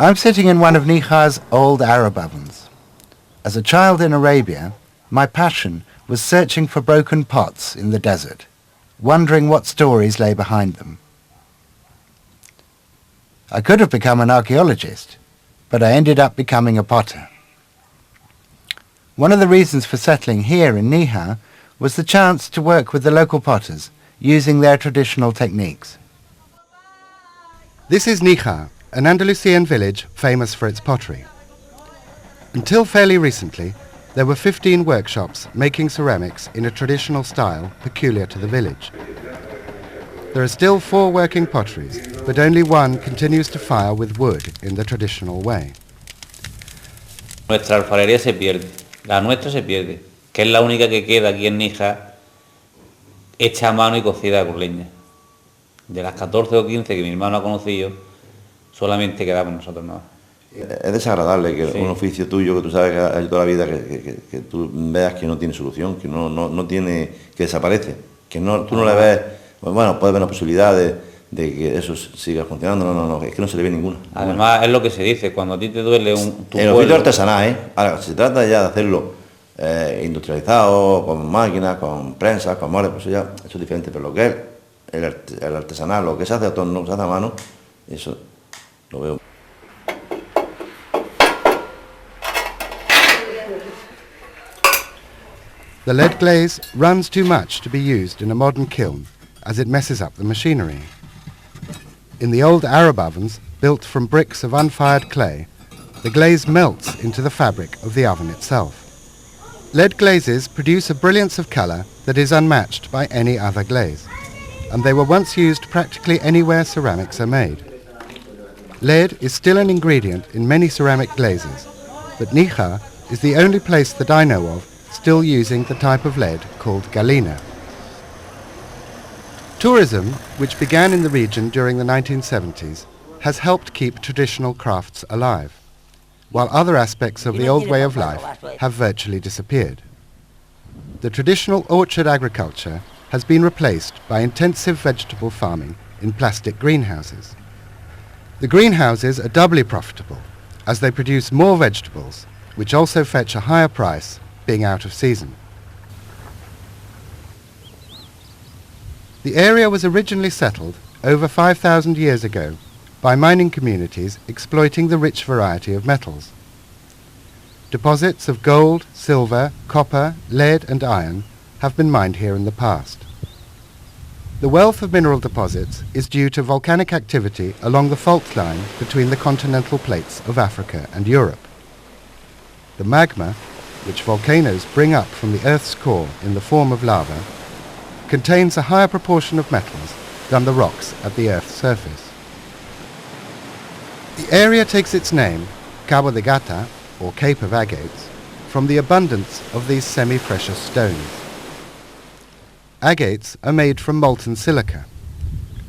I'm sitting in one of Niha's old Arab ovens. As a child in Arabia, my passion was searching for broken pots in the desert, wondering what stories lay behind them. I could have become an archaeologist, but I ended up becoming a potter. One of the reasons for settling here in Niha was the chance to work with the local potters using their traditional techniques. This is Niha, an Andalusian village famous for its pottery. Until fairly recently, there were 15 workshops making ceramics in a traditional style peculiar to the village. There are still 4 working potteries, but only one continues to fire with wood in the traditional way. Nuestra alfarería se pierde, la nuestra se pierde, que es la única que queda aquí en Níjar, hecha a mano y cocida con leña. De las 14 o 15 que mi hermano ha conocido, solamente quedamos nosotros nada. Es desagradable que un oficio tuyo que tú sabes que has hecho toda la vida, que tú veas que no tiene solución, que no tiene, que desaparece, que no, tú no le ves, bueno, puede haber una posibilidad de que eso siga funcionando, no, es que no se le ve ninguna. Además, es lo que se dice, cuando a ti te duele tu el oficio artesanal, ahora, si se trata ya de hacerlo industrializado, con máquinas, con prensas, con moldes, pues eso es diferente, pero lo que es el artesanal, lo que se hace a torno, se hace a mano, eso lo veo. The lead glaze runs too much to be used in a modern kiln, as it messes up the machinery. In the old Arab ovens, built from bricks of unfired clay, the glaze melts into the fabric of the oven itself. Lead glazes produce a brilliance of colour that is unmatched by any other glaze, and they were once used practically anywhere ceramics are made. Lead is still an ingredient in many ceramic glazes, but Níjar is the only place that I know of still using the type of lead called galena. Tourism, which began in the region during the 1970s, has helped keep traditional crafts alive, while other aspects of the old way of life have virtually disappeared. The traditional orchard agriculture has been replaced by intensive vegetable farming in plastic greenhouses. The greenhouses are doubly profitable as they produce more vegetables, which also fetch a higher price being out of season. The area was originally settled over 5,000 years ago by mining communities exploiting the rich variety of metals. Deposits of gold, silver, copper, lead and iron have been mined here in the past. The wealth of mineral deposits is due to volcanic activity along the fault line between the continental plates of Africa and Europe. The magma, which volcanoes bring up from the Earth's core in the form of lava, contains a higher proportion of metals than the rocks at the Earth's surface. The area takes its name, Cabo de Gata, or Cape of Agates, from the abundance of these semi-precious stones. Agates are made from molten silica,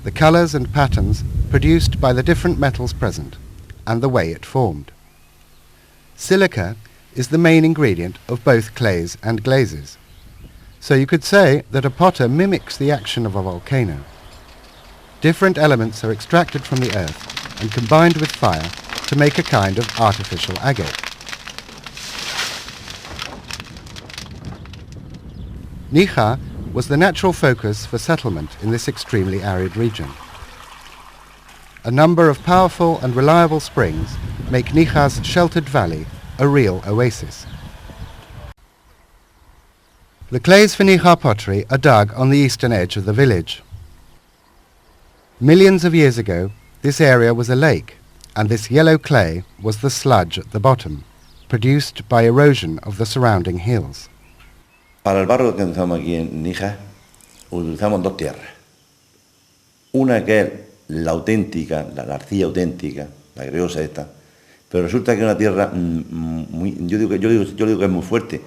the colours and patterns produced by the different metals present, and the way it formed. Silica is the main ingredient of both clays and glazes. So you could say that a potter mimics the action of a volcano. Different elements are extracted from the earth and combined with fire to make a kind of artificial agate. Níjar was the natural focus for settlement in this extremely arid region. A number of powerful and reliable springs make Níjar's sheltered valley a real oasis. The clays for Níjar pottery are dug on the eastern edge of the village. Millions of years ago, this area was a lake, and this yellow clay was the sludge at the bottom, produced by erosion of the surrounding hills. Para el barro que utilizamos aquí en Níjar, utilizamos 2 tierras. Una que es la auténtica, la arcilla auténtica, la greosa esta, pero resulta que es una tierra yo digo que es muy fuerte,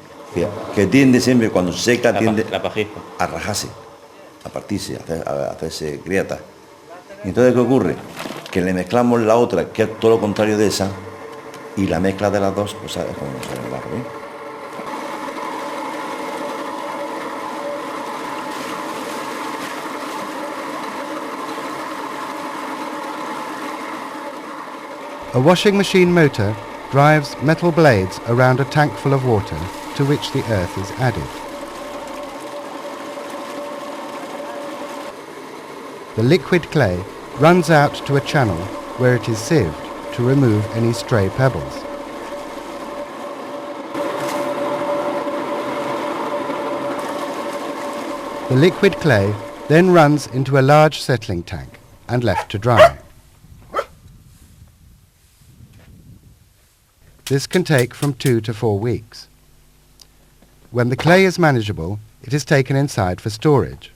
que tiende siempre, cuando seca, tiende a rajarse, a partirse, a hacerse grietas. Y entonces, ¿qué ocurre? Que le mezclamos la otra, que es todo lo contrario de esa, y la mezcla de las dos, pues es como sale el barro, ¿eh? A washing machine motor drives metal blades around a tank full of water to which the earth is added. The liquid clay runs out to a channel where it is sieved to remove any stray pebbles. The liquid clay then runs into a large settling tank and left to dry. This can take from 2 to 4 weeks. When the clay is manageable, it is taken inside for storage.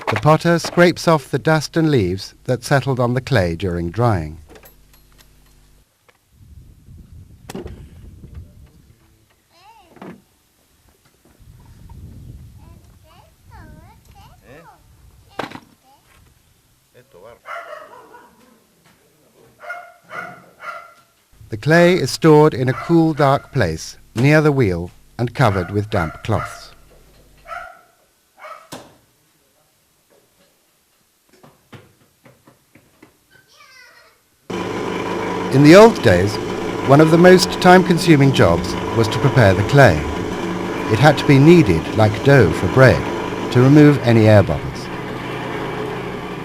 The potter scrapes off the dust and leaves that settled on the clay during drying. The clay is stored in a cool, dark place near the wheel and covered with damp cloths. In the old days, one of the most time-consuming jobs was to prepare the clay. It had to be kneaded like dough for bread to remove any air bubbles.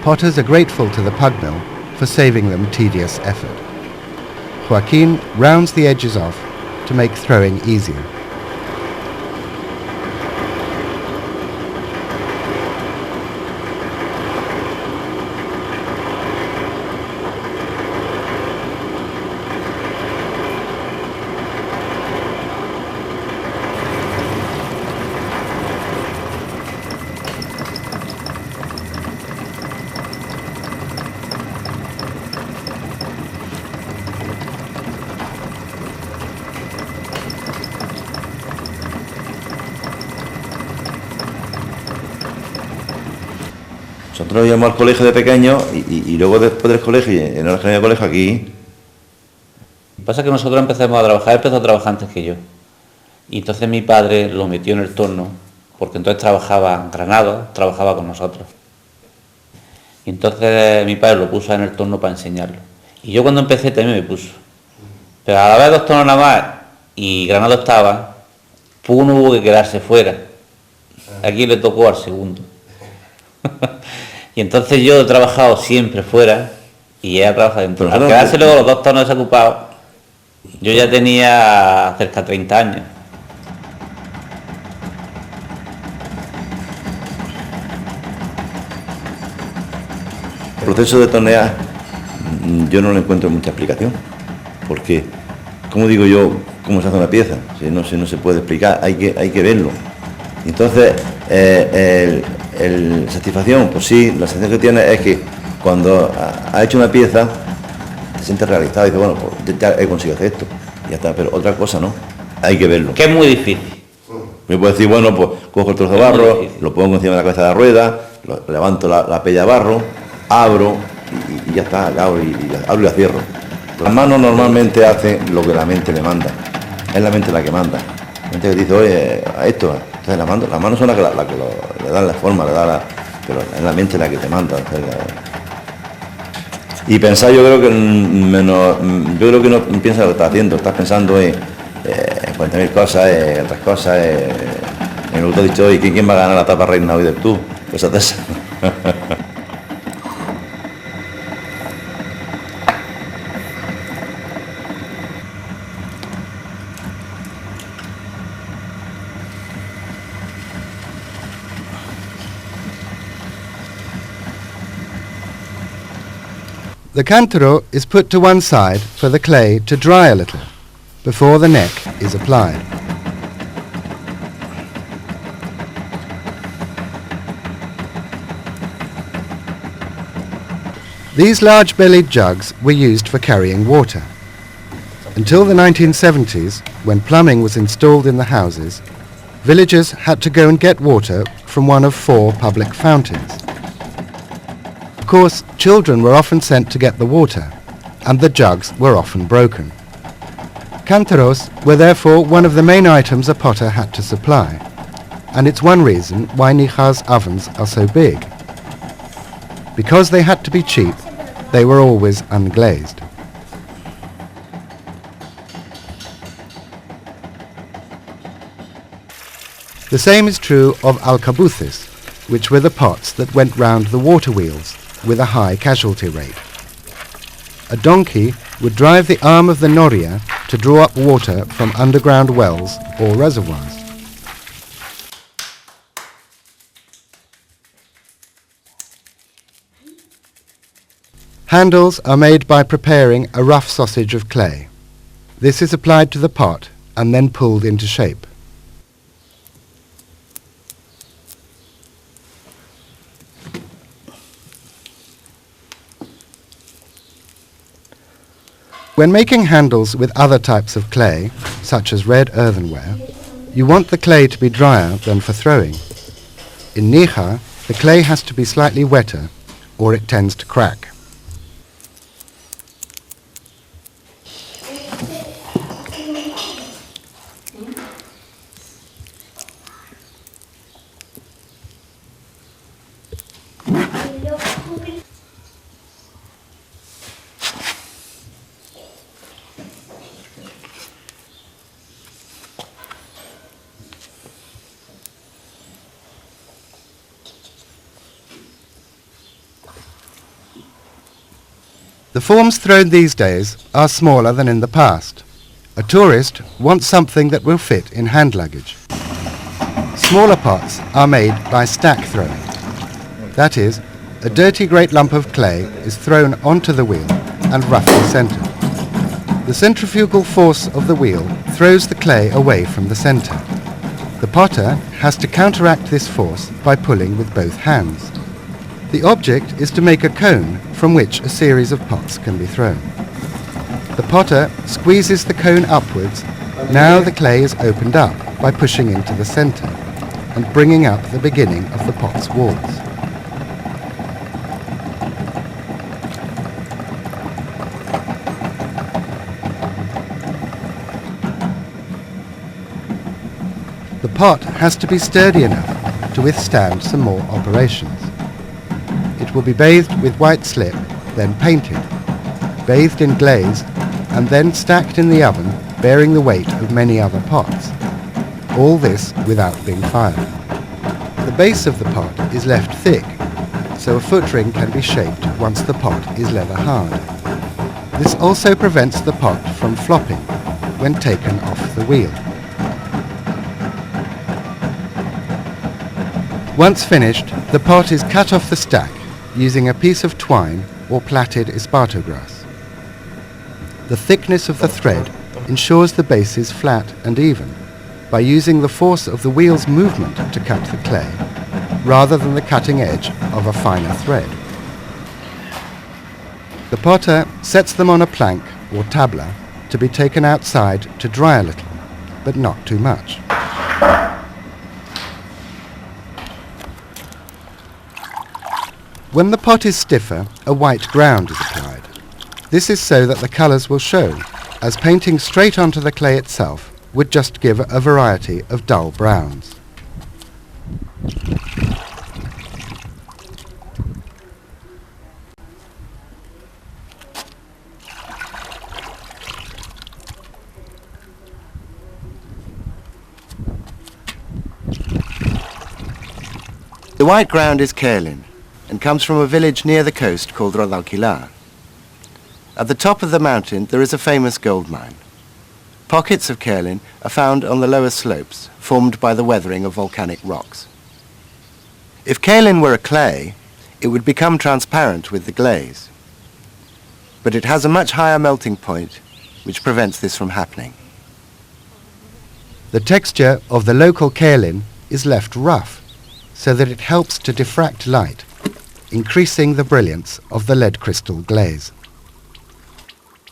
Potters are grateful to the pug mill for saving them tedious effort. Joaquin rounds the edges off to make throwing easier. Nosotros íbamos al colegio de pequeños y luego después del colegio, en el colegio aquí. Lo que pasa es que nosotros empezamos a trabajar, él empezó a trabajar antes que yo. Y entonces mi padre lo metió en el torno, porque entonces trabajaba Granado, trabajaba con nosotros. Y entonces mi padre lo puso en el torno para enseñarlo. Y yo cuando empecé también me puso. Pero a la vez 2 tornos nada más, y Granado estaba, pues uno hubo que quedarse fuera. Aquí le tocó al segundo. Y entonces yo he trabajado siempre fuera y ella trabaja dentro. Al quedarse luego los 2 tornos desocupados, yo ya tenía cerca de 30 años. El proceso de tornear yo no le encuentro mucha explicación, porque, ¿cómo digo yo cómo se hace una pieza? Si no se puede explicar, hay que verlo. Entonces, satisfacción, pues sí, la sensación que tiene es que cuando ha hecho una pieza te sientes realizado y dices, bueno, pues ya he conseguido hacer esto, y ya está, pero otra cosa no, hay que verlo. Que es muy difícil. Me puedo decir, bueno, pues cojo el trozo de barro, lo pongo encima de la cabeza de la rueda, levanto la pella de barro, abro y ya está, abro y la cierro. Las manos normalmente hacen lo que la mente le manda, es la mente la que manda. La mente que dice, oye, a esto, entonces las manos son las que le dan la forma, pero es la mente la que te manda. Y pensar, yo creo que no piensas lo que estás haciendo, estás pensando en 40.000 cosas, en otras cosas, en lo que te he dicho hoy, ¿quién va a ganar la etapa reina hoy del tú? Cosas de esas. The cantaro is put to one side for the clay to dry a little before the neck is applied. These large-bellied jugs were used for carrying water. Until the 1970s, when plumbing was installed in the houses, villagers had to go and get water from one of 4 public fountains. Of course, children were often sent to get the water, and the jugs were often broken. Canteros were therefore one of the main items a potter had to supply, and it's one reason why Níjar's ovens are so big. Because they had to be cheap, they were always unglazed. The same is true of alcabuces, which were the pots that went round the water wheels with a high casualty rate. A donkey would drive the arm of the noria to draw up water from underground wells or reservoirs. Handles are made by preparing a rough sausage of clay. This is applied to the pot and then pulled into shape. When making handles with other types of clay, such as red earthenware, you want the clay to be drier than for throwing. In Níjar, the clay has to be slightly wetter, or it tends to crack. The forms thrown these days are smaller than in the past. A tourist wants something that will fit in hand luggage. Smaller pots are made by stack throwing. That is, a dirty great lump of clay is thrown onto the wheel and roughly centred. The centrifugal force of the wheel throws the clay away from the centre. The potter has to counteract this force by pulling with both hands. The object is to make a cone from which a series of pots can be thrown. The potter squeezes the cone upwards. Now the clay is opened up by pushing into the centre and bringing up the beginning of the pot's walls. The pot has to be sturdy enough to withstand some more operations. It will be bathed with white slip, then painted, bathed in glaze, and then stacked in the oven, bearing the weight of many other pots. All this without being fired. The base of the pot is left thick, so a footring can be shaped once the pot is leather hard. This also prevents the pot from flopping when taken off the wheel. Once finished, the pot is cut off the stack using a piece of twine or plaited esparto grass. The thickness of the thread ensures the base is flat and even by using the force of the wheel's movement to cut the clay rather than the cutting edge of a finer thread. The potter sets them on a plank or tabla to be taken outside to dry a little, but not too much. When the pot is stiffer, a white ground is applied. This is so that the colours will show, as painting straight onto the clay itself would just give a variety of dull browns. The white ground is kaolin and comes from a village near the coast called Rodalquilar. At the top of the mountain there is a famous gold mine. Pockets of kaolin are found on the lower slopes, formed by the weathering of volcanic rocks. If kaolin were a clay, it would become transparent with the glaze. But it has a much higher melting point, which prevents this from happening. The texture of the local kaolin is left rough, so that it helps to diffract light, increasing the brilliance of the lead crystal glaze.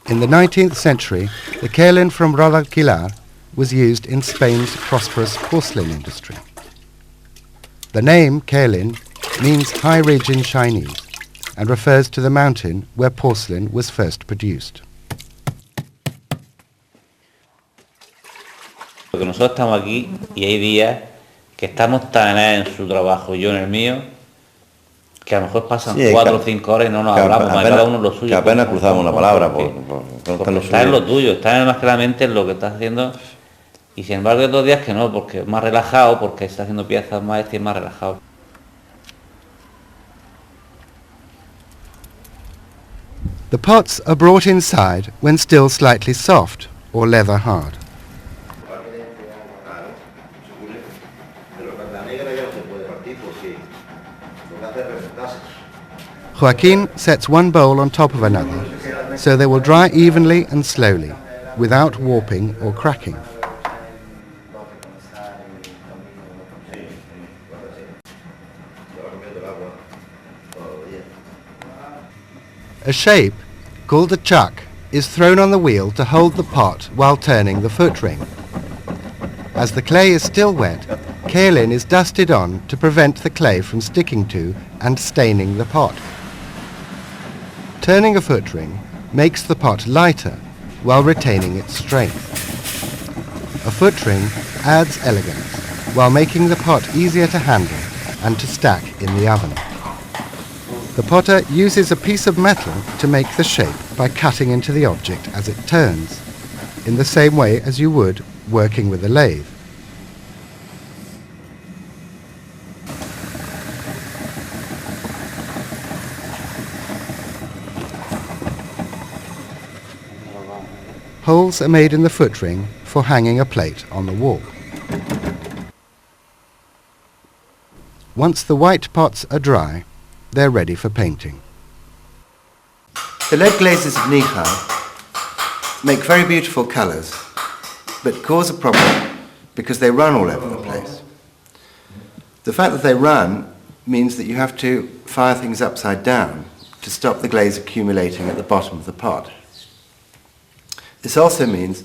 In the 19th century, the kaolin from Rodalquilar was used in Spain's prosperous porcelain industry. The name kaolin means high ridge in Chinese and refers to the mountain where porcelain was first produced. Porque nosotros estamos aquí y hay días que estamos tan en su trabajo, yo en el mío, que a lo mejor pasan 4 o 5 horas y no nos hablamos, más cada uno en lo suyo. Que apenas cruzamos una palabra porque por está en lo tuyo, está más claramente en lo que estás haciendo. Y sin embargo hay otros días que no, porque es más relajado, porque está haciendo piezas más y es más relajado. The pots are brought inside when still slightly soft or leather hard. Joaquin sets one bowl on top of another so they will dry evenly and slowly, without warping or cracking. A shape, called a chuck, is thrown on the wheel to hold the pot while turning the foot ring. As the clay is still wet, kaolin is dusted on to prevent the clay from sticking to and staining the pot. Turning a foot ring makes the pot lighter while retaining its strength. A foot ring adds elegance while making the pot easier to handle and to stack in the oven. The potter uses a piece of metal to make the shape by cutting into the object as it turns, in the same way as you would working with a lathe. Holes are made in the foot ring for hanging a plate on the wall. Once the white pots are dry, they're ready for painting. The lead glazes of Níjar make very beautiful colours, but cause a problem because they run all over the place. The fact that they run means that you have to fire things upside down to stop the glaze accumulating at the bottom of the pot. This also means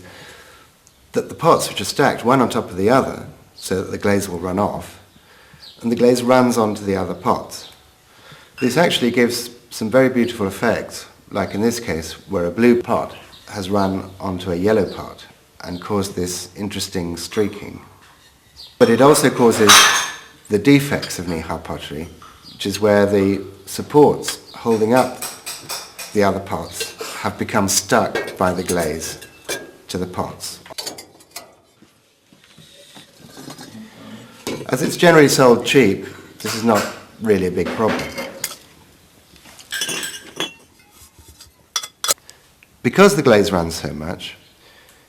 that the pots, which are stacked one on top of the other so that the glaze will run off, and the glaze runs onto the other pots. This actually gives some very beautiful effects, like in this case where a blue pot has run onto a yellow pot and caused this interesting streaking. But it also causes the defects of Níjar pottery, which is where the supports holding up the other pots have become stuck by the glaze to the pots. As it's generally sold cheap, this is not really a big problem. Because the glaze runs so much,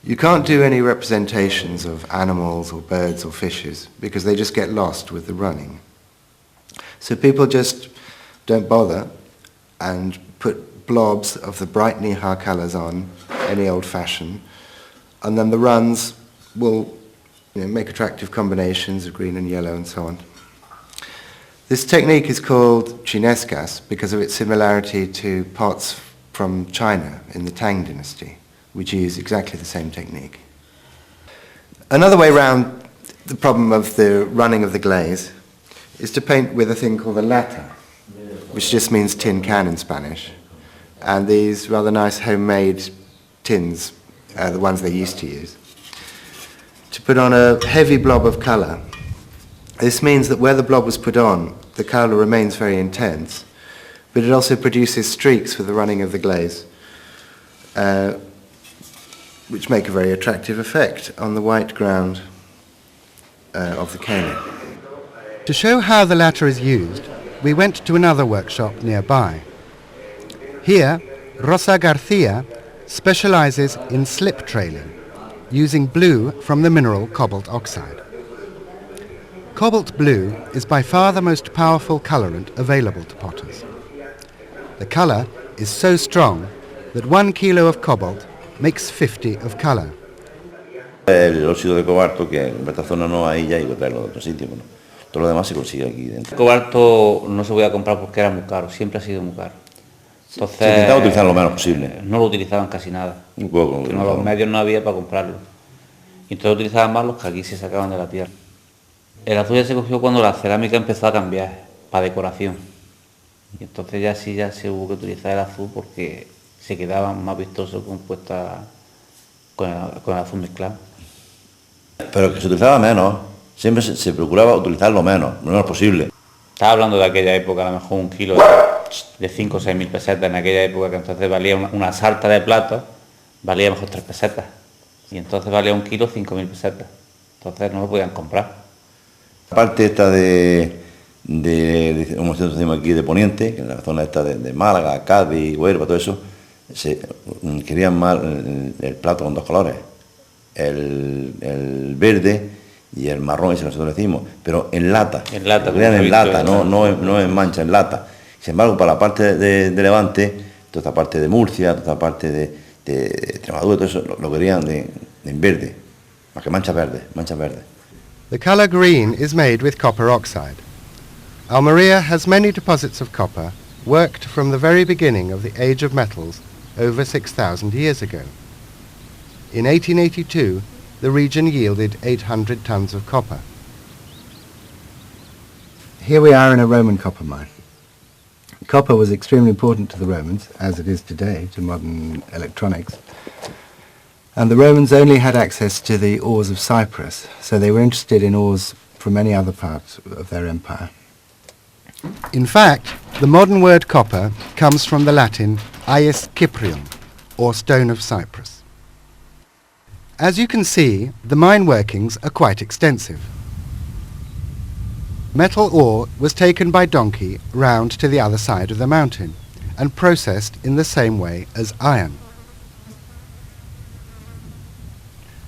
you can't do any representations of animals or birds or fishes because they just get lost with the running. So people just don't bother and put blobs of the bright Níjar colours on, any old fashion, and then the runs will make attractive combinations of green and yellow and so on. This technique is called chinescas because of its similarity to pots from China in the Tang dynasty, which use exactly the same technique. Another way around the problem of the running of the glaze is to paint with a thing called a lata, which just means tin can in Spanish. And these rather nice homemade tins are the ones they used to use, to put on a heavy blob of colour. This means that where the blob was put on, the colour remains very intense, but it also produces streaks with the running of the glaze, which make a very attractive effect on the white ground of the kaolin. To show how the latter is used, we went to another workshop nearby. Here, Rosa Garcia specializes in slip trailing, using blue from the mineral cobalt oxide. Cobalt blue is by far the most powerful colorant available to potters. The color is so strong that 1 kilo of cobalt makes 50 of color. El óxido de cobalto, que en esta zona no hay ya, y voy a traerlo de otro sitio. Bueno, todo lo demás se consigue aquí dentro. El cobalto no se podía comprar porque era muy caro, siempre ha sido muy caro. Entonces, se intentaba utilizar lo menos posible. No lo utilizaban casi nada. Un poco. No, los medios no había para comprarlo. Y entonces utilizaban más los que aquí se sacaban de la tierra. El azul ya se cogió cuando la cerámica empezó a cambiar para decoración. Y entonces ya sí ya se hubo que utilizar el azul porque se quedaba más vistoso compuesta con el azul mezclado. Pero que se utilizaba menos, siempre se procuraba utilizarlo menos, lo menos posible. Estaba hablando de aquella época, a lo mejor un kilo de 5 o 6 mil pesetas, en aquella época que entonces valía una sarta de platos, valía a lo mejor 3 pesetas. Y entonces valía un kilo 5.000 pesetas. Entonces no lo podían comprar. La parte esta como decimos aquí, de Poniente, que en la zona esta de Málaga, Cádiz, Weir, todo eso, querían más el plato con dos colores, el verde y el marrón, ese nosotros decimos, pero en lata. En lata. Lo en lata, no en mancha, en lata. Sin embargo, para la parte de Levante, toda esta parte de Murcia, toda esta parte de Extremadura, todo eso lo querían en verde, más que mancha verde. The colour green is made with copper oxide. Almería has many deposits of copper worked from the very beginning of the age of metals over 6,000 years ago. In 1882, the region yielded 800 tons of copper. Here we are in a Roman copper mine. Copper was extremely important to the Romans, as it is today to modern electronics. And the Romans only had access to the ores of Cyprus, so they were interested in ores from any other part of their empire. In fact, the modern word copper comes from the Latin ius Cyprium, or stone of Cyprus. As you can see, the mine workings are quite extensive. Metal ore was taken by donkey round to the other side of the mountain and processed in the same way as iron.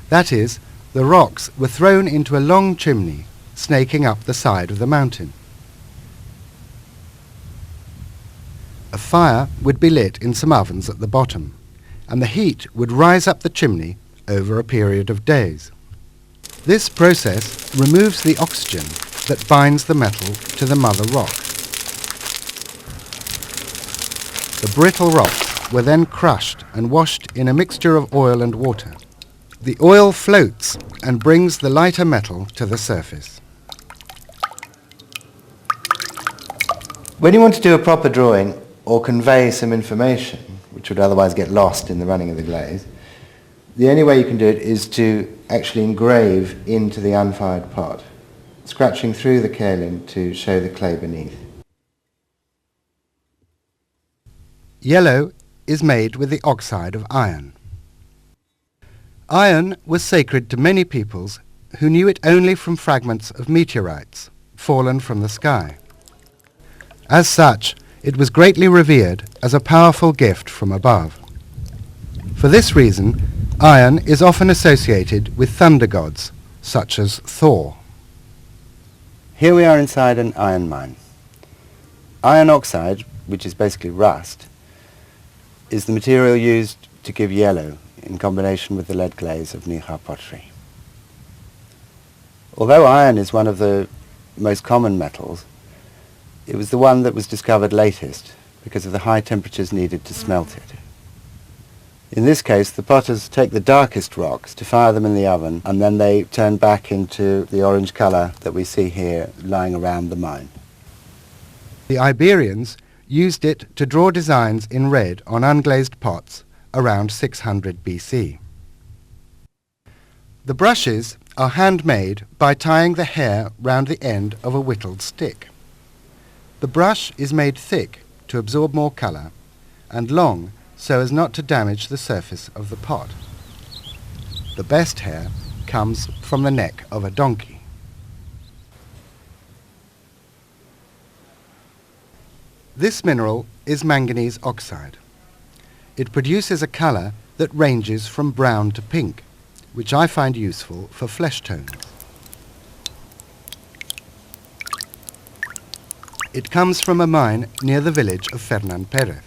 That is, the rocks were thrown into a long chimney snaking up the side of the mountain. A fire would be lit in some ovens at the bottom, and the heat would rise up the chimney over a period of days. This process removes the oxygen that binds the metal to the mother rock. The brittle rocks were then crushed and washed in a mixture of oil and water. The oil floats and brings the lighter metal to the surface. When you want to do a proper drawing or convey some information, which would otherwise get lost in the running of the glaze, the only way you can do it is to actually engrave into the unfired pot, scratching through the kaolin to show the clay beneath. Yellow is made with the oxide of iron. Iron was sacred to many peoples who knew it only from fragments of meteorites fallen from the sky. As such, it was greatly revered as a powerful gift from above. For this reason, iron is often associated with thunder gods, such as Thor. Here we are inside an iron mine. Iron oxide, which is basically rust, is the material used to give yellow in combination with the lead glaze of Nihar pottery. Although iron is one of the most common metals, it was the one that was discovered latest because of the high temperatures needed to smelt it. In this case, the potters take the darkest rocks to fire them in the oven, and then they turn back into the orange colour that we see here lying around the mine. The Iberians used it to draw designs in red on unglazed pots around 600 BC. The brushes are handmade by tying the hair round the end of a whittled stick. The brush is made thick to absorb more colour and long so as not to damage the surface of the pot. The best hair comes from the neck of a donkey. This mineral is manganese oxide. It produces a colour that ranges from brown to pink, which I find useful for flesh tones. It comes from a mine near the village of Fernan Perez.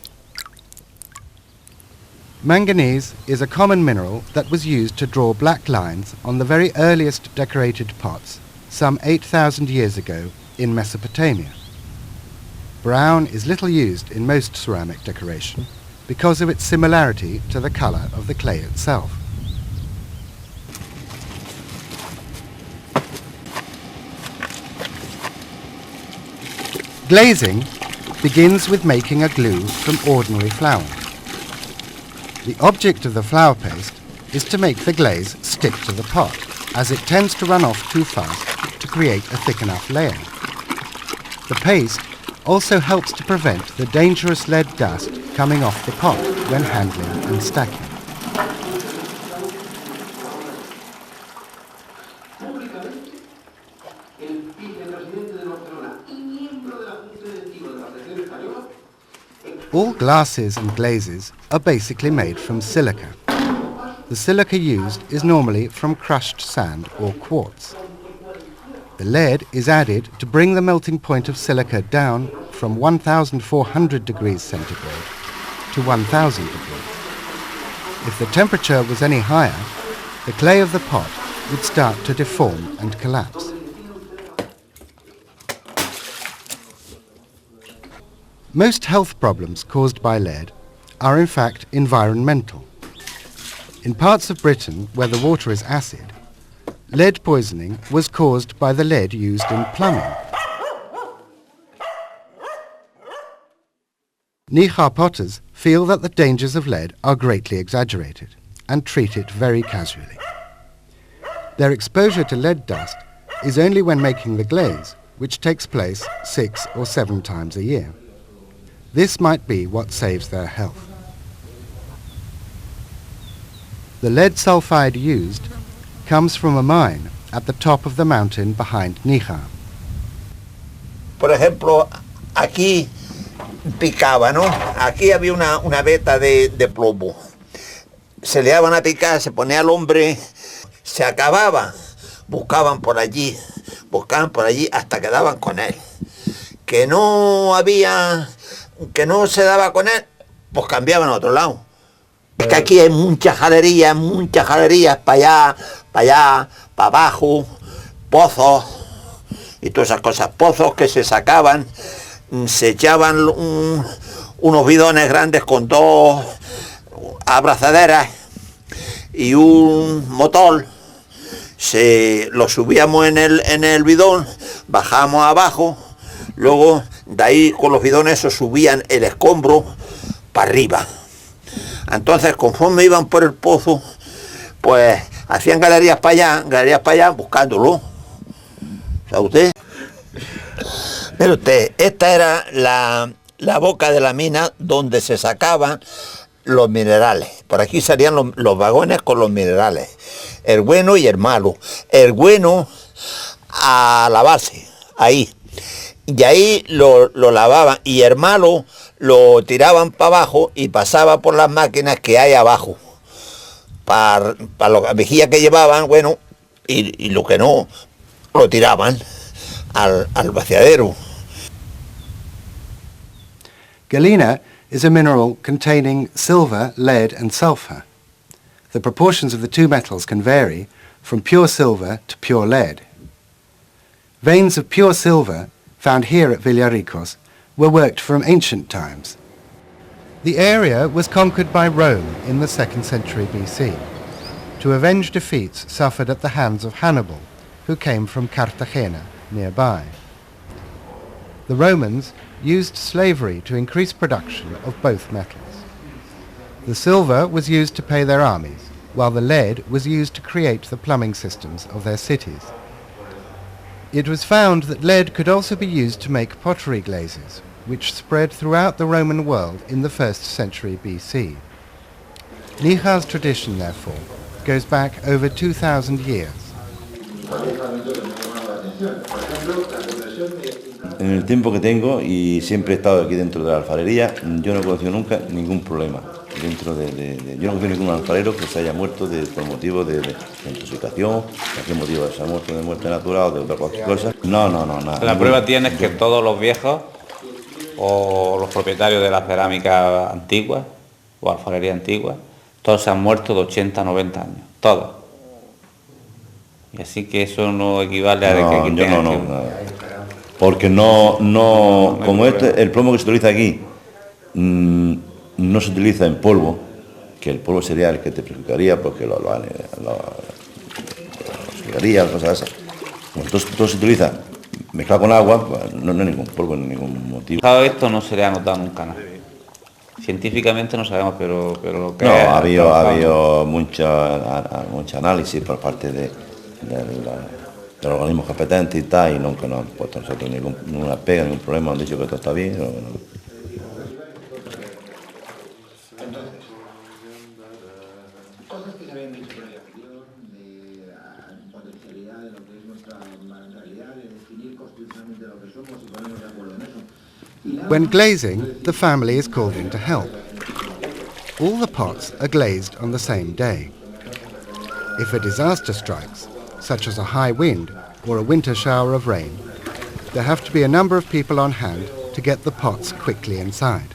Manganese is a common mineral that was used to draw black lines on the very earliest decorated pots some 8,000 years ago in Mesopotamia. Brown is little used in most ceramic decoration because of its similarity to the colour of the clay itself. Glazing begins with making a glue from ordinary flour. The object of the flour paste is to make the glaze stick to the pot. as it tends to run off too fast to create a thick enough layer. The paste also helps to prevent the dangerous lead dust coming off the pot when handling and stacking. All glasses and glazes are basically made from silica. The silica used is normally from crushed sand or quartz. The lead is added to bring the melting point of silica down from 1,400 degrees centigrade to 1,000 degrees. If the temperature was any higher, the clay of the pot would start to deform and collapse. Most health problems caused by lead are in fact environmental. In parts of Britain where the water is acid, lead poisoning was caused by the lead used in plumbing. Níjar potters feel that the dangers of lead are greatly exaggerated and treat it very casually. Their exposure to lead dust is only when making the glaze, which takes place 6 or 7 times a year. This might be what saves their health. The lead sulfide used comes from a mine at the top of the mountain behind Níjar. Por ejemplo, aquí picaba, ¿no? Aquí había una veta de plomo. Se le daban a picar, se ponía el hombre, se acababa, buscaban por allí hasta que daban con él. Que no se daba con él, pues cambiaban a otro lado. Es que aquí hay muchas galerías, para allá, para abajo, pozos y todas esas cosas. Pozos que se sacaban, se echaban unos bidones grandes con 2 abrazaderas y un motor. Lo subíamos en el bidón, bajábamos abajo, luego de ahí con los bidones se subían el escombro para arriba. Entonces, conforme iban por el pozo, pues hacían galerías para allá, buscándolo. ¿Sabe usted? Mire usted, esta era la boca de la mina donde se sacaban los minerales. Por aquí salían los vagones con los minerales, el bueno y el malo. El bueno a la base, ahí. Y ahí lo lavaban, y el malo lo tiraban para abajo y pasaba por las máquinas que hay abajo. Para la vejilla que llevaban, bueno, y lo que no, lo tiraban al vaciadero. Galena is a mineral containing silver, lead and sulfur. The proportions of the two metals can vary from pure silver to pure lead. Veins of pure silver found here at Villaricos were worked from ancient times. The area was conquered by Rome in the 2nd century BC to avenge defeats suffered at the hands of Hannibal, who came from Cartagena nearby. The Romans used slavery to increase production of both metals. The silver was used to pay their armies, while the lead was used to create the plumbing systems of their cities. It was found that lead could also be used to make pottery glazes, which spread throughout the Roman world in the 1st century BC. Níjar's tradition, therefore, goes back over 2,000 years. En el tiempo que tengo, y siempre he estado aquí dentro de la alfarería, yo no he conocido nunca ningún problema. Yo no he conocido ningún alfarero que se haya muerto por motivo de intoxicación, por qué motivo se ha muerto de muerte natural o de otra cualquier cosa. No, nada. La prueba tiene que todos los viejos o los propietarios de la cerámica antigua o alfarería antigua, todos se han muerto de 80 90 años, todos. Y así que eso no equivale a que aquí tenga no. Porque como el plomo que se utiliza aquí no se utiliza en polvo, que el polvo sería el que te perjudicaría porque lo cosas esas. Como todo se utiliza mezclado con agua, pues no hay ningún polvo, no hay ningún motivo. Esto no se le ha notado nunca nada. Científicamente no sabemos, pero lo que ha habido mucho análisis por parte de de los organismos competentes y tal, y nunca nos han puesto nosotros ninguna pega, ningún problema, han dicho que todo está bien. When glazing, the family is called in to help. All the pots are glazed on the same day. If a disaster strikes, such as a high wind or a winter shower of rain, there have to be a number of people on hand to get the pots quickly inside.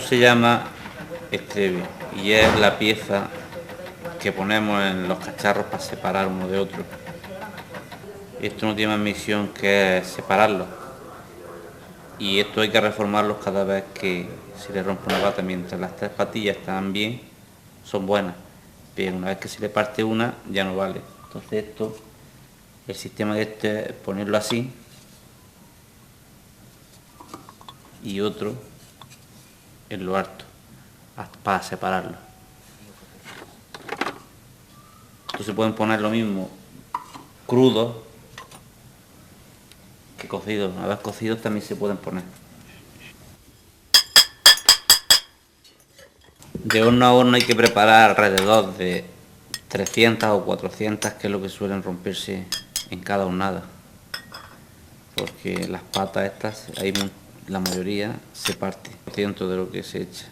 Se llama estrebi y es la pieza que ponemos en los cacharros para separar uno de otro. Esto no tiene más misión que separarlos, y esto hay que reformarlos cada vez que se le rompe una pata. Mientras las tres patillas están bien, son buenas, pero una vez que se le parte una ya no vale. Entonces esto, el sistema de este es ponerlo así y otro en lo alto para separarlo. Entonces pueden poner lo mismo crudo que cocidos. Una vez cocidos también se pueden poner. De horno a horno hay que preparar alrededor de 300 o 400, que es lo que suelen romperse en cada hornada, porque las patas estas, la mayoría se parte de lo que se echa,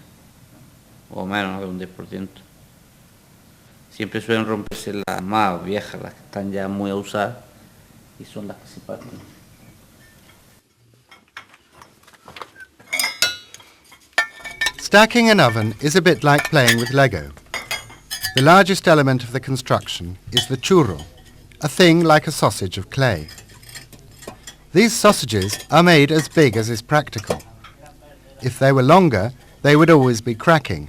o menos de un 10%. Siempre suelen romperse las más viejas, las que están ya muy a usar, y son las que se parten. Stacking an oven is a bit like playing with Lego. The largest element of the construction is the churro, a thing like a sausage of clay. These sausages are made as big as is practical. If they were longer, they would always be cracking.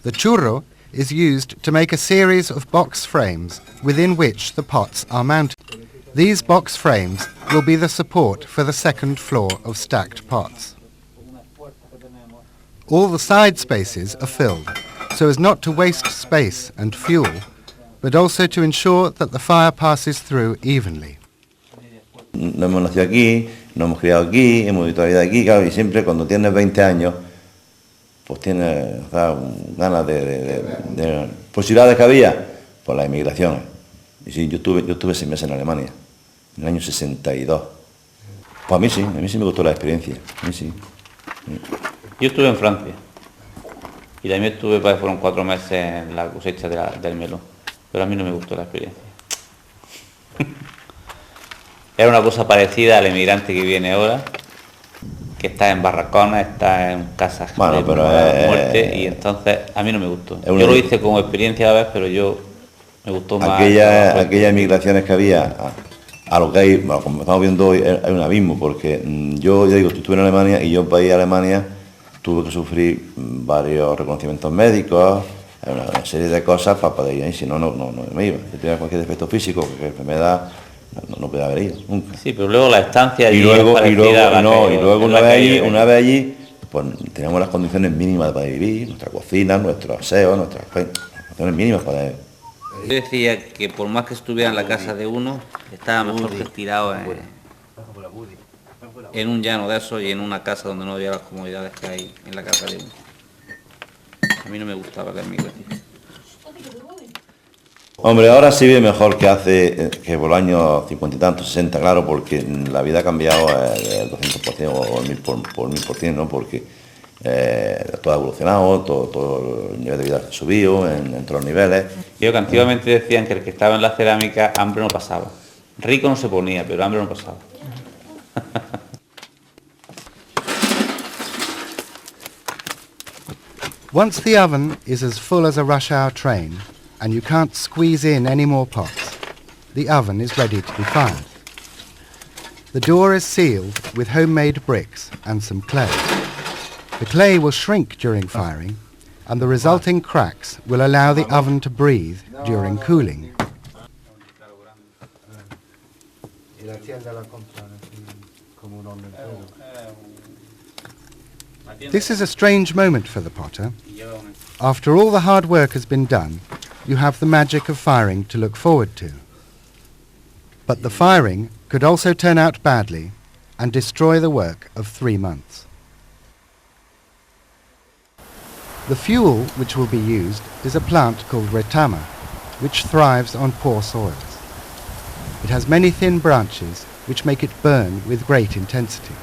The churro is used to make a series of box frames within which the pots are mounted. These box frames will be the support for the second floor of stacked pots. All the side spaces are filled, so as not to waste space and fuel, but also to ensure that the fire passes through evenly. No hemos nacido aquí, nos hemos criado aquí, hemos vivido la vida aquí, claro, y siempre cuando tienes 20 años, pues tienes ganas de posibilidades que había por las inmigraciones. Y sí, yo estuve 6 meses en Alemania, en el año 62. Pues a mí sí me gustó la experiencia, a mí sí. Yo estuve en Francia y también fueron 4 meses en la cosecha del melón, pero a mí no me gustó la experiencia. Era una cosa parecida al emigrante que viene ahora, que está en barracones, está en casas de muerte, y entonces a mí no me gustó. Yo lo hice como experiencia a la vez, pero me gustó más. Aquellas migraciones que había, a lo que hay, bueno, como estamos viendo hoy, hay un abismo, porque yo ya digo, estuve en Alemania y yo para ir a Alemania tuve que sufrir varios reconocimientos médicos, una serie de cosas para poder ir ahí, si no me iba. Si tenía cualquier defecto físico, cualquier enfermedad, no podía haber ido nunca. Sí, pero luego la estancia y luego una vez allí, pues teníamos las condiciones mínimas para vivir, nuestra cocina, nuestro aseo, nuestras condiciones mínimas para vivir. Yo decía que por más que estuviera en la casa de uno, estaba mejor que tirado en un llano de eso y en una casa donde no había las comodidades que hay en la casa de uno. A mí no me gustaba la inmigración. Hombre, ahora sí vive mejor que por los años 50 y tantos, 60, claro, porque la vida ha cambiado el 200% o el 1000%, ¿no? Porque todo ha evolucionado, todo el nivel de vida ha subido en todos los niveles. Yo que antiguamente decían que el que estaba en la cerámica hambre no pasaba. Rico no se ponía, pero hambre no pasaba. Once the oven is as full as a rush hour train and you can't squeeze in any more pots, the oven is ready to be fired. The door is sealed with homemade bricks and some clay. The clay will shrink during firing, and the resulting cracks will allow the oven to breathe during cooling. This is a strange moment for the potter. After all the hard work has been done, you have the magic of firing to look forward to. But the firing could also turn out badly and destroy the work of 3 months. The fuel which will be used is a plant called retama, which thrives on poor soils. It has many thin branches which make it burn with great intensity.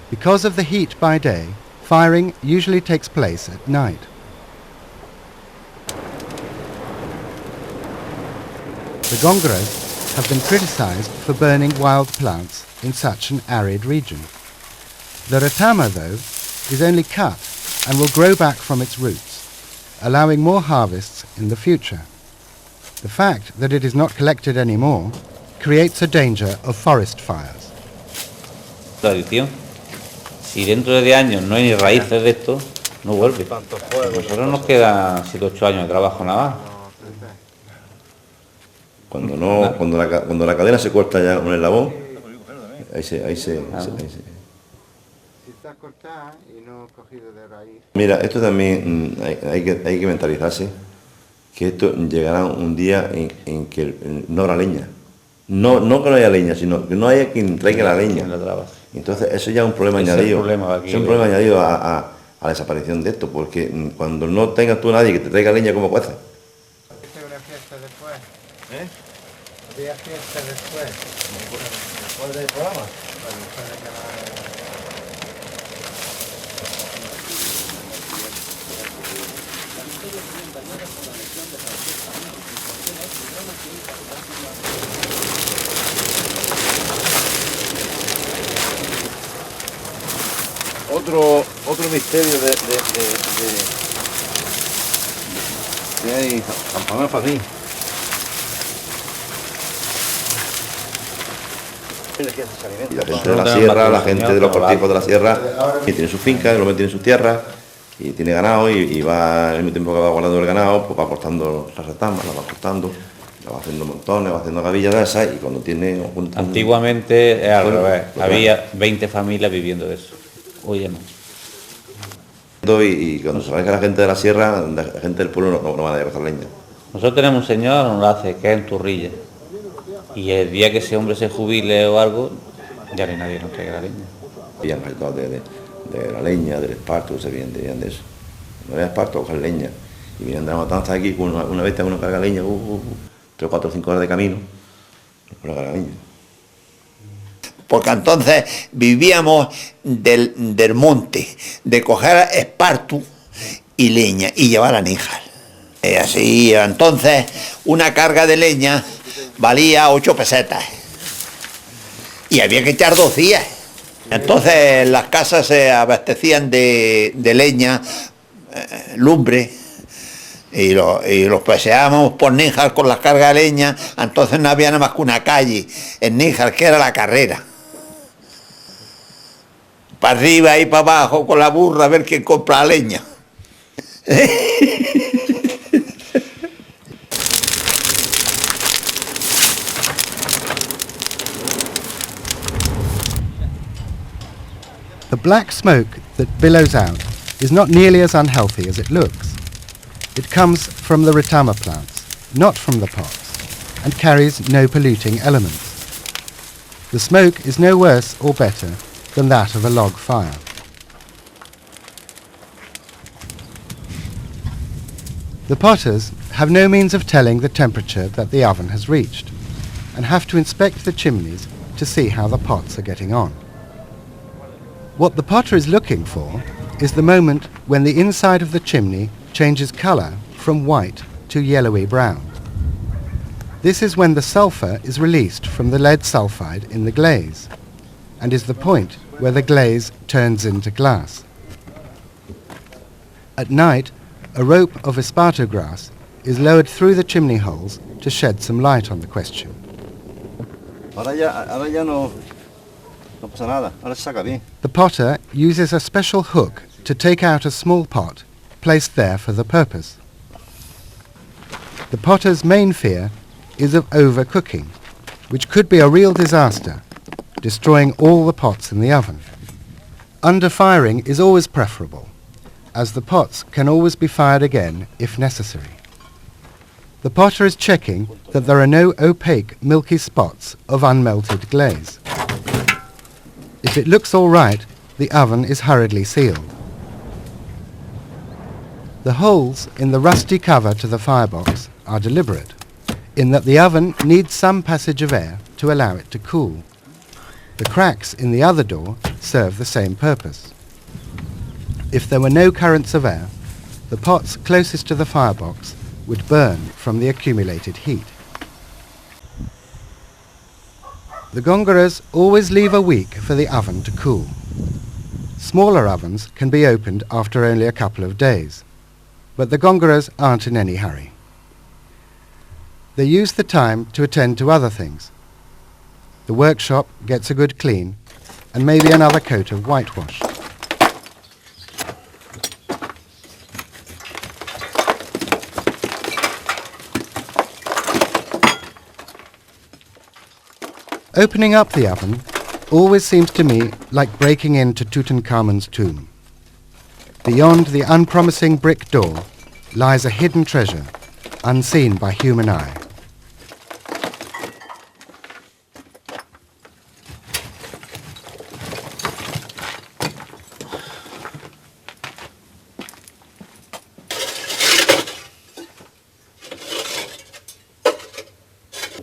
Because of the heat by day, firing usually takes place at night. The Gongras have been criticized for burning wild plants in such an arid region. The retama, though, is only cut and will grow back from its roots, allowing more harvests in the future. The fact that it is not collected anymore creates a danger of forest fires. Tradición. Si dentro de 10 años no hay ni raíces de esto, no vuelve. Nosotros nos quedan 7 o 8 años de trabajo nada más. Cuando la cadena se corta ya con el eslabón, ahí se. Mira, esto también hay que mentalizarse, que esto llegará un día en que no habrá leña. No que no haya leña, sino que no haya quien traiga la leña. Entonces eso ya es un problema añadido. Es un problema añadido a la desaparición de esto, porque cuando no tengas tú nadie que te traiga leña, ¿cómo puedes hacer? ¿Había fiesta después? ¿Había fiesta después? ¿Después del programa? Bueno, después de que Otro misterio de hay campamento para mí. Y la gente de la sierra, la gente de los cortijos de la sierra, que tiene sus fincas, lo tiene sus tierras, y tiene ganado, y va al mismo tiempo que va guardando el ganado, pues va cortando las retamas, las va cortando, la va haciendo montones, va haciendo gavillas de esas, y cuando tiene... Antiguamente era al revés, había 20 familias viviendo de eso, hoy ya no. Y cuando se que la gente de la sierra, la gente del pueblo no van a ir a cazar leña. Nosotros tenemos un señor, nos lo hace, que es en Turrilla, y el día que ese hombre se jubile o algo, ya ni nadie nos traiga la leña. Habían resultado de la leña, del esparto, se vienen de eso. No había esparto, coger leña. Y vienen de la matanza aquí, una vez que uno carga leña, 3, 4, 5 horas de camino, uno carga leña. Porque entonces vivíamos del monte, de coger esparto y leña y llevar a Níjar. Y así, entonces, una carga de leña valía 8 pesetas. Y había que echar 2 días. Entonces las casas se abastecían de leña, lumbre, y los paseábamos por Níjar con las cargas de leña. Entonces no había nada más que una calle en Níjar, que era la Carrera. Para arriba y para abajo con la burra a ver quién compra la leña. The black smoke that billows out is not nearly as unhealthy as it looks. It comes from the retama plants, not from the pots, and carries no polluting elements. The smoke is no worse or better than that of a log fire. The potters have no means of telling the temperature that the oven has reached, and have to inspect the chimneys to see how the pots are getting on. What the potter is looking for is the moment when the inside of the chimney changes colour from white to yellowy brown. This is when the sulphur is released from the lead sulphide in the glaze, and is the point where the glaze turns into glass. At night, a rope of esparto grass is lowered through the chimney holes to shed some light on the question. Ahora ya no pasa nada, ahora se saca bien. The potter uses a special hook to take out a small pot placed there for the purpose. The potter's main fear is of overcooking, which could be a real disaster, destroying all the pots in the oven. Under firing is always preferable, as the pots can always be fired again if necessary. The potter is checking that there are no opaque, milky spots of unmelted glaze. If it looks all right, the oven is hurriedly sealed. The holes in the rusty cover to the firebox are deliberate, in that the oven needs some passage of air to allow it to cool. The cracks in the other door serve the same purpose. If there were no currents of air, the pots closest to the firebox would burn from the accumulated heat. The gongeras always leave a week for the oven to cool. Smaller ovens can be opened after only a couple of days, but the gongeras aren't in any hurry. They use the time to attend to other things. The workshop gets a good clean, and maybe another coat of whitewash. Opening up the oven always seems to me like breaking into Tutankhamun's tomb. Beyond the unpromising brick door lies a hidden treasure, unseen by human eye.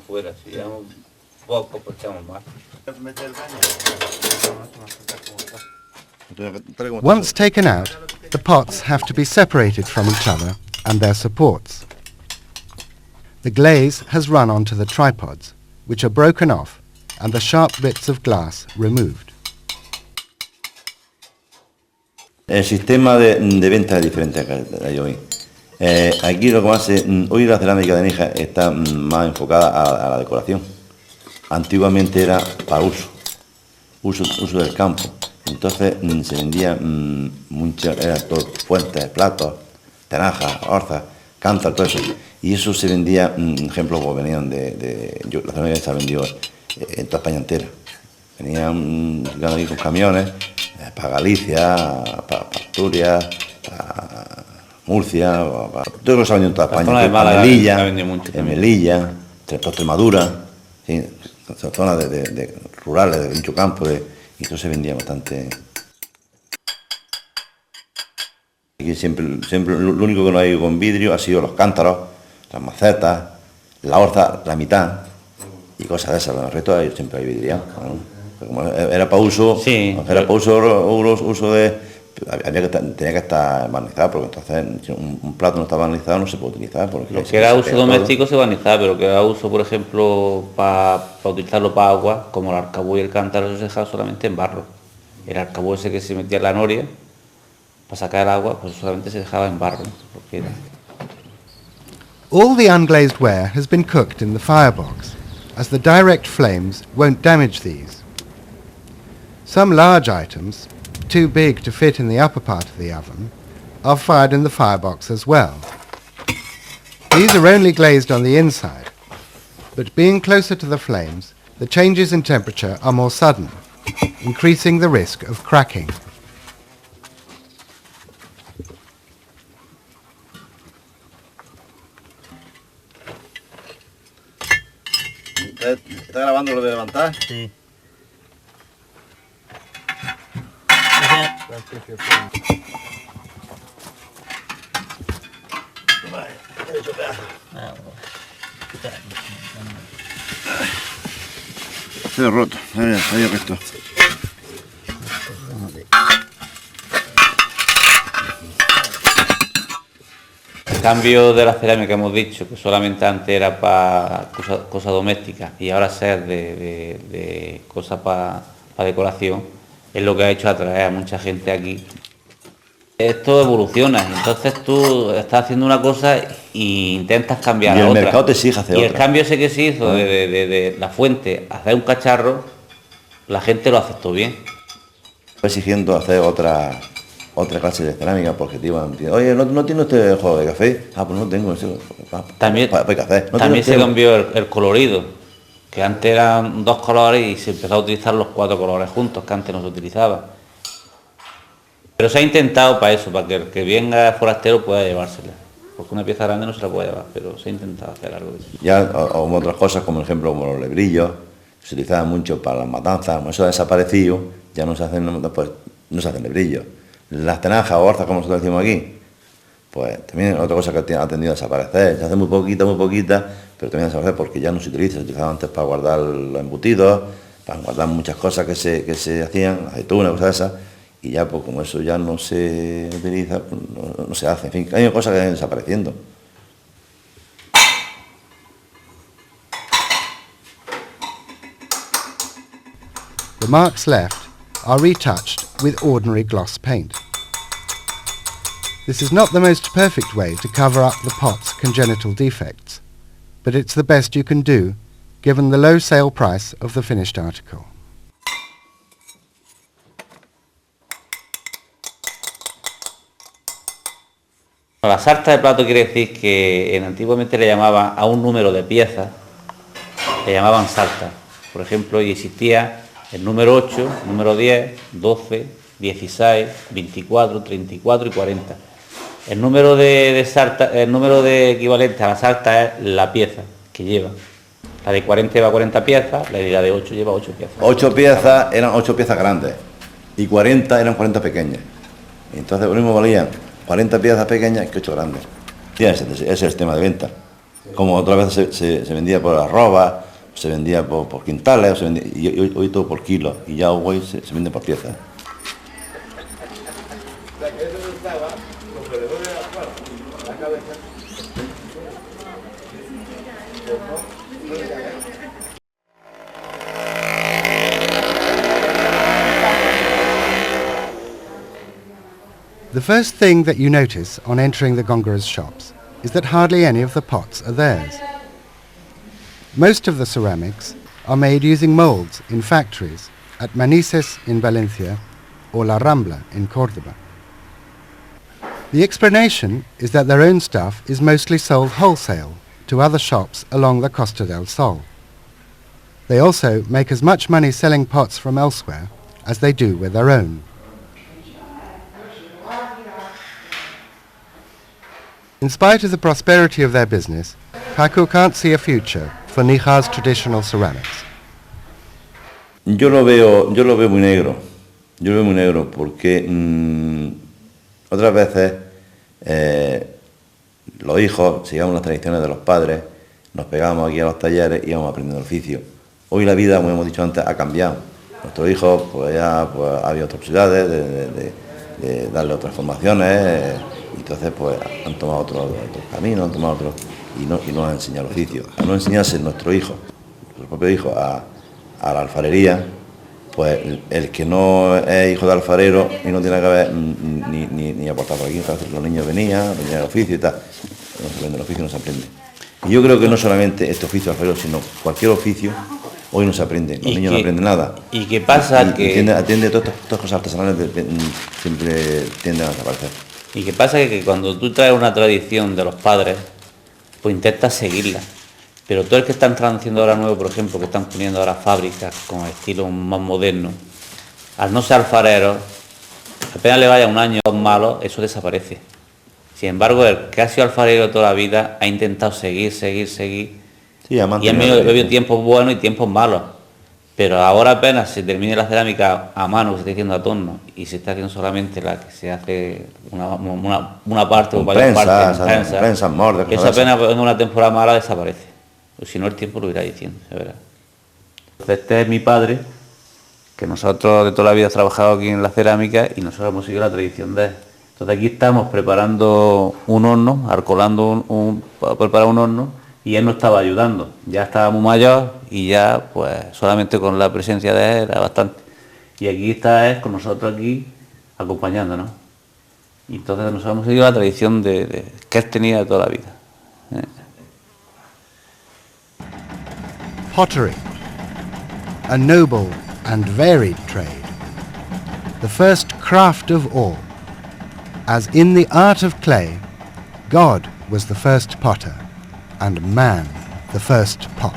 Fuera, si ya un poco, pues echamos más. Once taken out, the pots have to be separated from each other and their supports. The glaze has run onto the tripods, which are broken off, and the sharp bits of glass removed. El sistema de venta es diferente a hoy. Aquí lo que más hoy la cerámica de Níjar está más enfocada a la decoración. Antiguamente era para uso del campo. Entonces se vendía muchas, eran todo fuentes, platos, tinajas, orzas, cántaros, todo eso. Y eso se vendía, ejemplo, pues venían la cerámica se ha vendido en toda España entera. Venían aquí con camiones para Galicia, para Asturias, para Murcia, todo lo que se ha vendido en toda España. En Melilla, Extremadura, ¿sí? Zonas de rurales, de mucho campo, y todo se vendía bastante. Aquí siempre lo único que no hay con vidrio ha sido los cántaros, las macetas, la orza, la mitad, y cosas de esas. El resto siempre hay vidrio, ¿no? Como era para uso, sí, era para uso de... tenía que estar barnizado, porque entonces si un plato no está barnizado no se puede utilizar. Porque lo que era uso doméstico se barnizaba, pero que era uso, por ejemplo, para utilizarlo para agua, como el arcabuz y el cántaro, eso se dejaba solamente en barro. El arcabuz ese que se metía en la noria, para sacar el agua, pues solamente se dejaba en barro. All the unglazed ware has been cooked in the firebox, as the direct flames won't damage these. Some large items, too big to fit in the upper part of the oven, are fired in the firebox as well. These are only glazed on the inside, but being closer to the flames, the changes in temperature are more sudden, increasing the risk of cracking. ¿Está grabando lo de levantar? Sí. Se ha roto, ahí esto. El cambio de la cerámica que hemos dicho, que solamente antes era para cosas domésticas y ahora ser de cosas para decoración, es lo que ha hecho atraer a mucha gente aquí. Esto evoluciona, entonces tú estás haciendo una cosa e intentas cambiar a otra. Y el mercado te exige hacer otra. Y el cambio ese que se hizo de la fuente a hacer un cacharro, la gente lo aceptó bien. Estoy exigiendo hacer otra clase de cerámica porque te iban diciendo, oye, ¿no tiene usted juego de café? Ah, pues no tengo ese. También, para café. también se cambió el colorido. que antes eran 2 colores y se empezó a utilizar los 4 colores juntos, que antes no se utilizaba. Pero se ha intentado para eso, para que el que venga forastero pueda llevársela, porque una pieza grande no se la puede llevar, pero se ha intentado hacer algo de eso. Ya o otras cosas, como por ejemplo como los lebrillos, que se utilizaban mucho para las matanzas, como eso ha desaparecido, ya no se hacen, pues, no se hacen lebrillos. Las tenajas o orzas, como nosotros decimos aquí, pues también es otra cosa que ha tendido a desaparecer. Se hace muy poquita, pero también a desaparecer porque ya no se utilizaba antes para guardar los embutidos, para guardar muchas cosas que se hacían, aceitunas, cosas de esas, y ya pues como eso ya no se utiliza, pues, no se hace. En fin, hay cosas que van desapareciendo. The marks left are retouched with ordinary gloss paint. This is not the most perfect way to cover up the pot's congenital defects, but it's the best you can do given the low sale price of the finished article. La sarta de plato quiere decir que antiguamente le llamaban a un número de piezas, le llamaban sarta. Por ejemplo, y existía el número 8, número 10, 12, 16, 24, 34 y 40. El número de sarta, el número de equivalente a la sarta es la pieza que lleva. La de 40 lleva 40 piezas, la de 8 lleva 8 piezas. 8 piezas eran 8 piezas grandes y 40 eran 40 pequeñas. Entonces lo mismo valían 40 piezas pequeñas que 8 grandes. Y ese es el sistema de venta. Como otras veces se vendía por arroba, se vendía por quintales, y hoy todo por kilo, y ya hoy se vende por piezas. The first thing that you notice on entering the Gongara's shops is that hardly any of the pots are theirs. Most of the ceramics are made using molds in factories at Manises in Valencia or La Rambla in Córdoba. The explanation is that their own stuff is mostly sold wholesale to other shops along the Costa del Sol. They also make as much money selling pots from elsewhere as they do with their own. In spite of the prosperity of their business, Kaiku can't see a future for Níjar's traditional ceramics. Yo lo veo muy negro. Yo lo veo muy negro porque otras veces los hijos, sigamos las tradiciones de los padres, nos pegábamos aquí a los talleres y íbamos aprendiendo el oficio. Hoy la vida, como hemos dicho antes, ha cambiado. Nuestros hijos, pues ya había otras posibilidades de darle otras formaciones, y entonces pues han tomado otros caminos, han tomado otros, y no han enseñado el oficio. A no enseñarse nuestro hijo, nuestro propio hijo, a la alfarería, pues el que no es hijo de alfarero y no tiene que haber ni aportar por aquí. Entonces los niños venían, aprendían el oficio y tal. No se aprende el oficio, no se aprende. Y yo creo que no solamente este oficio alfarero, sino cualquier oficio, hoy no se aprende, los niños no aprenden nada. ¿Y qué pasa? Atiende todas estas cosas artesanales siempre tienden a desaparecer. Y qué pasa que cuando tú traes una tradición de los padres, pues intentas seguirla. Pero todo el que están traduciendo ahora nuevo, por ejemplo, que están poniendo ahora fábricas con estilo más moderno, al no ser alfareros, apenas le vaya un año o dos malos, eso desaparece. Sin embargo, el que ha sido alfarero toda la vida ha intentado seguir. Sí, y ha habido tiempos buenos y tiempos malos. Pero ahora apenas se termine la cerámica a mano, que se está haciendo a torno, y se está haciendo solamente la que se hace una parte o varias partes en prensa, moldes, eso apenas en una temporada mala desaparece. O si no, el tiempo lo irá diciendo, se verá. Entonces, este es mi padre, que nosotros de toda la vida hemos trabajado aquí en la cerámica y nosotros hemos seguido la tradición de él. Entonces aquí estamos preparando un horno, arcolando para preparar un horno, y él nos estaba ayudando. Ya estaba muy mayor y ya pues solamente con la presencia de él era bastante. Y aquí está él con nosotros aquí acompañándonos. Y entonces nos hemos seguido la tradición que él tenía de toda la vida. Pottery, a noble and varied trade, the first craft of all. As in the art of clay, God was the first potter, and man the first pot.